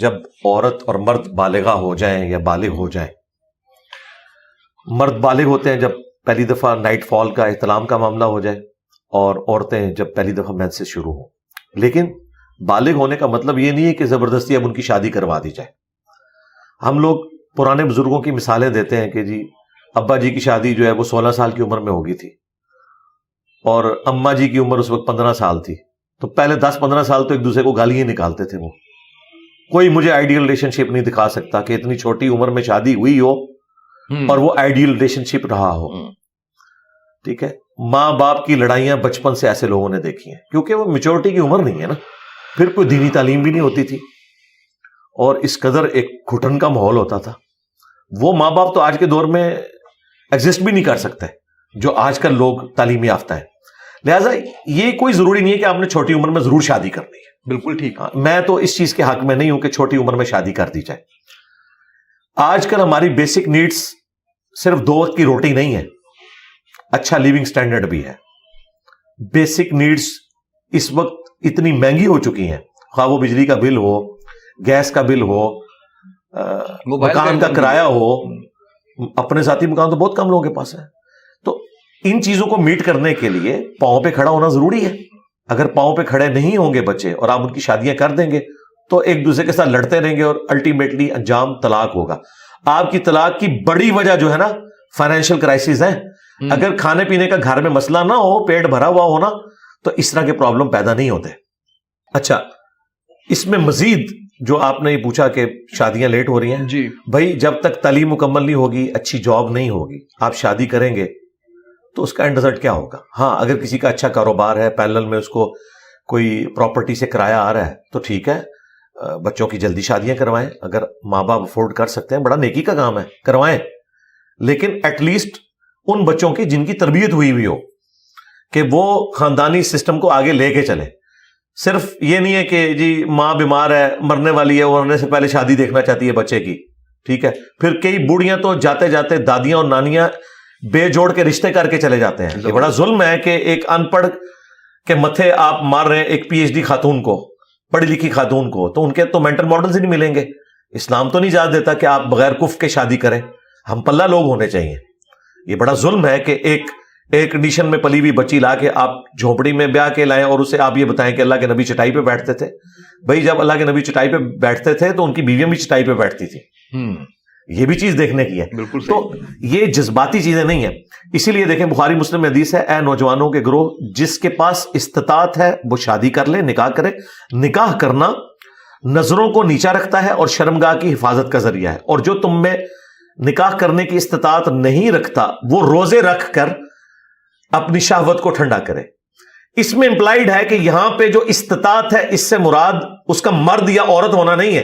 جب عورت اور مرد بالغہ ہو جائیں یا بالغ ہو جائیں، مرد بالغ ہوتے ہیں جب پہلی دفعہ نائٹ فال کا احتلام کا معاملہ ہو جائے، اور عورتیں جب پہلی دفعہ مینسز شروع ہوں. لیکن بالغ ہونے کا مطلب یہ نہیں ہے کہ زبردستی اب ان کی شادی کروا دی جائے. ہم لوگ پرانے بزرگوں کی مثالیں دیتے ہیں کہ جی ابا جی کی شادی جو ہے وہ 16 سال کی عمر میں ہوگی تھی اور اماں جی کی عمر اس وقت 15 سال تھی. تو پہلے 10-15 سال تو ایک دوسرے کو گالیاں نکالتے تھے. وہ کوئی مجھے آئیڈیل ریلیشن شپ نہیں دکھا سکتا کہ اتنی چھوٹی عمر میں شادی ہوئی ہو اور وہ آئیڈیل ریلیشن شپ رہا ہو. ٹھیک ہے، ماں باپ کی لڑائیاں بچپن سے ایسے لوگوں نے دیکھی ہیں کیونکہ وہ میچورٹی کی عمر نہیں ہے نا. پھر کوئی دینی تعلیم بھی نہیں ہوتی تھی اور اس قدر ایک گھٹن کا ماحول ہوتا تھا. وہ ماں باپ تو آج کے دور میں ایگزسٹ بھی نہیں کر سکتے جو آج کل لوگ تعلیم یافتہ ہیں. لہٰذا یہ کوئی ضروری نہیں ہے کہ آپ نے چھوٹی عمر میں ضرور شادی کرنی ہے. بالکل ٹھیک. میں تو اس چیز کے حق میں نہیں ہوں کہ چھوٹی عمر میں شادی کر دی جائے. آج کل ہماری بیسک نیڈز صرف 2 وقت کی روٹی نہیں ہے، اچھا لیونگ سٹینڈرڈ بھی ہے. بیسک نیڈز اس وقت اتنی مہنگی ہو چکی ہیں، خواہ وہ بجلی کا بل ہو، گیس کا بل ہو، مکان کا کرایہ ہو. اپنے ذاتی مکان تو بہت کم لوگوں کے پاس ہے. تو ان چیزوں کو میٹ کرنے کے لیے پاؤں پہ کھڑا ہونا ضروری ہے. اگر پاؤں پہ کھڑے نہیں ہوں گے بچے اور آپ ان کی شادیاں کر دیں گے تو ایک دوسرے کے ساتھ لڑتے رہیں گے اور الٹیمیٹلی انجام طلاق ہوگا. آپ کی طلاق کی بڑی وجہ جو ہے نا فائنینشیل کرائسس ہے. اگر کھانے پینے کا گھر میں مسئلہ نہ ہو، پیٹ بھرا ہوا ہونا، تو اس طرح کے پرابلم پیدا نہیں ہوتے. اچھا، اس میں مزید جو آپ نے یہ پوچھا کہ شادیاں لیٹ ہو رہی ہیں جی بھائی، جب تک تعلیم مکمل نہیں ہوگی، اچھی جاب نہیں ہوگی، آپ شادی کریں گے تو اس کا اینڈ رزلٹ کیا ہوگا؟ ہاں، اگر کسی کا اچھا کاروبار ہے، پیرلل میں اس کو کوئی پراپرٹی سے کرایہ آ رہا ہے تو ٹھیک ہے، بچوں کی جلدی شادیاں کروائیں. اگر ماں باپ افورڈ کر سکتے ہیں، بڑا نیکی کا کام ہے، کروائیں. لیکن ایٹ لیسٹ ان بچوں کی جن کی تربیت ہوئی ہو کہ وہ خاندانی سسٹم کو آگے لے کے چلے. صرف یہ نہیں ہے کہ جی ماں بیمار ہے، مرنے والی ہے، وہ مرنے سے پہلے شادی دیکھنا چاہتی ہے بچے کی. ٹھیک ہے، پھر کئی بوڑھیاں تو جاتے جاتے دادیاں اور نانیاں بے جوڑ کے رشتے کر کے چلے جاتے ہیں. یہ بڑا ظلم ہے کہ ایک ان پڑھ کے متھے آپ مار رہے ہیں ایک پی ایچ ڈی خاتون کو، پڑھی لکھی خاتون کو. تو ان کے تو مینٹل ماڈلز ہی نہیں ملیں گے. اسلام تو نہیں اجازت دیتا کہ آپ بغیر کف کے شادی کریں. ہم پلہ لوگ ہونے چاہیے. یہ بڑا ظلم ہے کہ ایک کنڈیشن میں پلی ہوئی بچی لا کے آپ جھونپڑی میں بیاہ کے لائیں اور اسے آپ یہ بتائیں کہ اللہ کے نبی چٹائی پہ بیٹھتے تھے. بھائی جب اللہ کے نبی چٹائی پہ بیٹھتے تھے تو ان کی بیویاں بھی چٹائی پہ بیٹھتی تھی. یہ بھی چیز دیکھنے کی ہے. بالکل. تو یہ جذباتی چیزیں نہیں ہیں. اسی لیے دیکھیں بخاری مسلم میں حدیث ہے، اے نوجوانوں کے گروہ، جس کے پاس استطاعت ہے وہ شادی کر لے، نکاح کرے. نکاح کرنا نظروں کو نیچا رکھتا ہے اور شرمگاہ کی حفاظت کا ذریعہ ہے. اور جو تم میں نکاح کرنے کی استطاعت نہیں رکھتا وہ روزے رکھ کر اپنی شہوت کو ٹھنڈا کرے. اس میں امپلائیڈ ہے کہ یہاں پہ جو استطاعت ہے اس سے مراد اس کا مرد یا عورت ہونا نہیں ہے،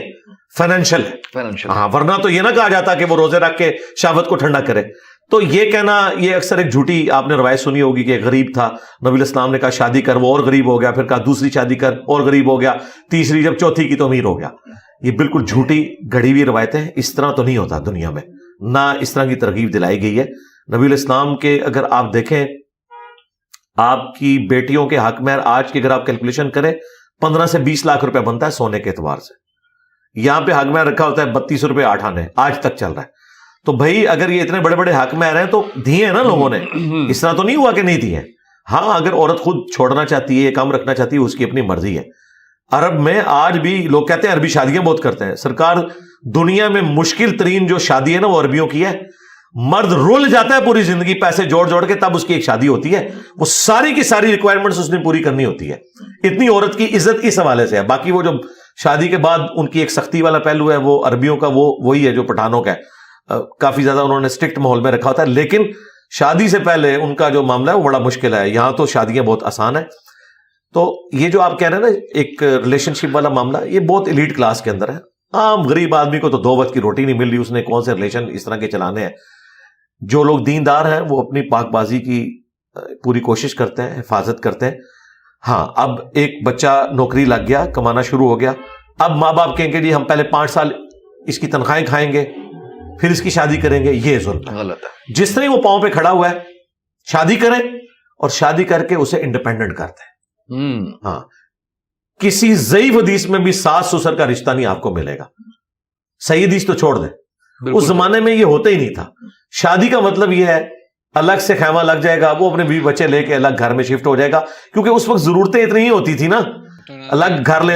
فائنینشیل ہے. ہاں، ورنہ تو یہ نہ کہا جاتا کہ وہ روزے رکھ کے شہوت کو ٹھنڈا کرے. تو یہ کہنا، یہ اکثر ایک جھوٹی آپ نے روایت سنی ہوگی کہ غریب تھا، نبی علیہ السلام نے کہا شادی کر، وہ اور غریب ہو گیا. پھر کہا دوسری شادی کر، اور غریب ہو گیا. تیسری، جب چوتھی کی تو امیر ہو گیا. یہ بالکل جھوٹی گھڑی ہوئی روایتیں. اس طرح تو نہیں ہوتا دنیا میں، نہ اس طرح کی ترغیب دلائی گئی ہے. نبی علیہ السلام کے اگر آپ دیکھیں، آپ کی بیٹیوں کے حق میں آج کی اگر آپ کیلکولیشن کریں 15 سے 20 لاکھ روپے بنتا ہے سونے کے اعتبار سے. یہاں پہ حق میں رکھا ہوتا ہے 32 روپے 8 آنے، آج تک چل رہا ہے. تو بھائی اگر یہ اتنے بڑے بڑے حق میں رہے ہیں تو دیے ہیں نا لوگوں نے. اس طرح تو نہیں ہوا کہ نہیں دیے. ہاں، اگر عورت خود چھوڑنا چاہتی ہے، کم رکھنا چاہتی ہے، اس کی اپنی مرضی ہے. عرب میں آج بھی لوگ کہتے ہیں عربی شادیاں بہت کرتے ہیں. سرکار، دنیا میں مشکل ترین جو شادی ہے نا وہ عربیوں کی ہے. مرد رول جاتا ہے پوری زندگی پیسے جوڑ جوڑ کے، تب اس کی ایک شادی ہوتی ہے. وہ ساری کی ساری ریکوائرمنٹس اس نے پوری کرنی ہوتی ہے. اتنی عورت کی عزت اس حوالے سے ہے. باقی وہ جو شادی کے بعد ان کی ایک سختی والا پہلو ہے وہ عربیوں کا وہی ہے جو پٹھانوں کا ہے. کافی زیادہ انہوں نے اسٹرکٹ ماحول میں رکھا ہوتا ہے. لیکن شادی سے پہلے ان کا جو معاملہ ہے وہ بڑا مشکل ہے. یہاں تو شادیاں بہت آسان ہیں. تو یہ جو آپ کہہ رہے ہیں نا ایک ریلیشن شپ والا معاملہ، یہ بہت ایلیٹ کلاس کے اندر ہے. عام غریب آدمی کو تو 2 وقت کی روٹی نہیں مل رہی، اس نے کون سے ریلیشن اس طرح کے چلانے ہیں. جو لوگ دیندار ہیں وہ اپنی پاک بازی کی پوری کوشش کرتے ہیں، حفاظت کرتے ہیں. ہاں، اب ایک بچہ نوکری لگ گیا، کمانا شروع ہو گیا، اب ماں باپ کہیں گے جی ہم پہلے 5 سال اس کی تنخواہیں کھائیں گے پھر اس کی شادی کریں گے. یہ ظلم ہے، غلط ہے. جس طرح وہ پاؤں پہ کھڑا ہوا ہے شادی کریں اور شادی کر کے اسے انڈیپینڈنٹ کرتے ہیں. ہاں، کسی ضعیف حدیث میں بھی ساس سسر کا رشتہ نہیں آپ کو ملے گا. صحیح حدیث تو چھوڑ دیں, اس زمانے میں یہ ہوتا ہی نہیں تھا. شادی کا مطلب یہ ہے الگ سے خیمہ لگ جائے گا, وہ اپنے بیوی بچے لے کے الگ گھر میں شفٹ ہو جائے گا, کیونکہ اس وقت ضرورتیں اتنی ہی ہوتی تھی نا, الگ گھر لینا